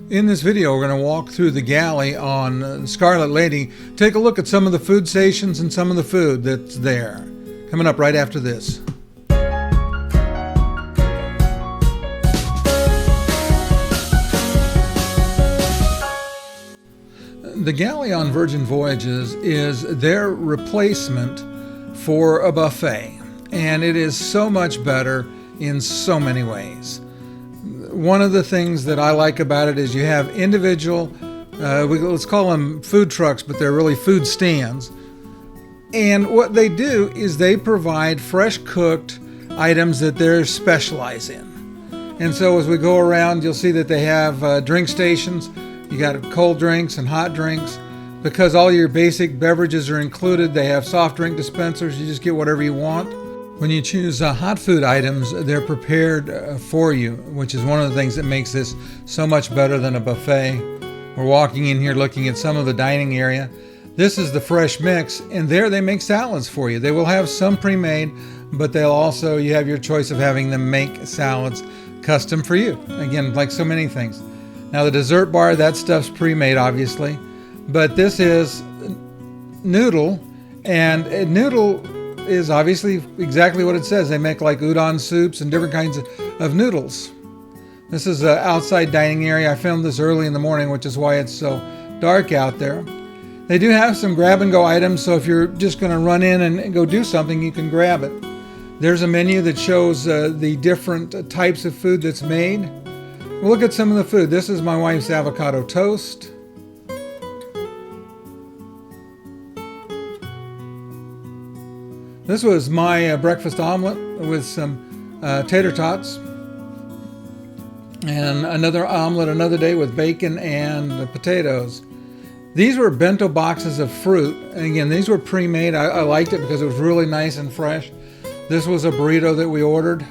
In this video, we're going to walk through the galley on Scarlet Lady, take a look at some of the food stations and some of the food that's there. Coming up right after this. The galley on Virgin Voyages is their replacement for a buffet, and it is so much better in so many ways. One of the things that I like about it is you have individual, let's call them food trucks, but they're really food stands. And what they do is they provide fresh cooked items that they're specialized in. And so as we go around, you'll see that they have drink stations. You got cold drinks and hot drinks. Because all your basic beverages are included, they have soft drink dispensers. You just get whatever you want. When you choose hot food items, they're prepared for you, which is one of the things that makes this so much better than a buffet. We're walking in here looking at some of the dining area. This is the fresh mix, and there they make salads for you. They will have some pre-made, but they'll also, you have your choice of having them make salads custom for you. Again, like so many things. Now the dessert bar, that stuff's pre-made obviously, but this is noodle, and noodle is obviously exactly what it says. They make like udon soups and different kinds of noodles. This is an outside dining area. I filmed this early in the morning, which is why it's so dark out there. They do have some grab and go items, so if you're just going to run in and go do something, you can grab it. There's a menu that shows the different types of food that's made. We'll look at some of the food. This is my wife's avocado toast. This was my breakfast omelet with some tater tots. And another omelet another day with bacon and potatoes. These were bento boxes of fruit. And again, these were pre-made. I liked it because it was really nice and fresh. This was a burrito that we ordered.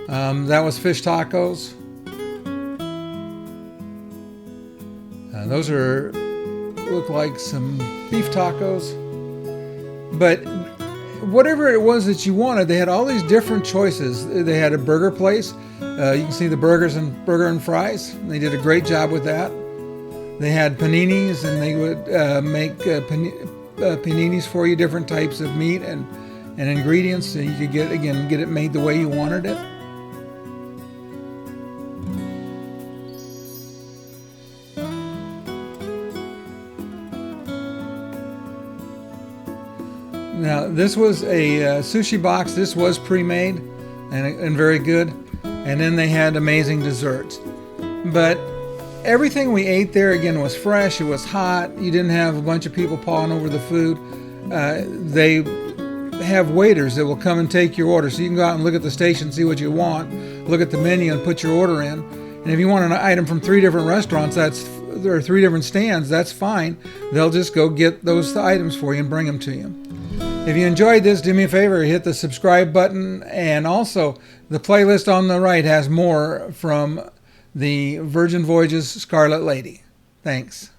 That was fish tacos. Those look like some beef tacos. But whatever it was that you wanted, they had all these different choices. They had a burger place. You can see the burger and fries. They did a great job with that. They had paninis, and they would make paninis for you, different types of meat and ingredients, so you could get it made the way you wanted it. Now, this was a sushi box. This was pre-made and very good. And then they had amazing desserts. But everything we ate there, again, was fresh. It was hot. You didn't have a bunch of people pawing over the food. They have waiters that will come and take your order. So you can go out and look at the station, see what you want, look at the menu and put your order in. And if you want an item from 3 different restaurants, there are 3 different stands, that's fine. They'll just go get those items for you and bring them to you. If you enjoyed this, do me a favor, hit the subscribe button, and also the playlist on the right has more from the Virgin Voyages Scarlet Lady. Thanks.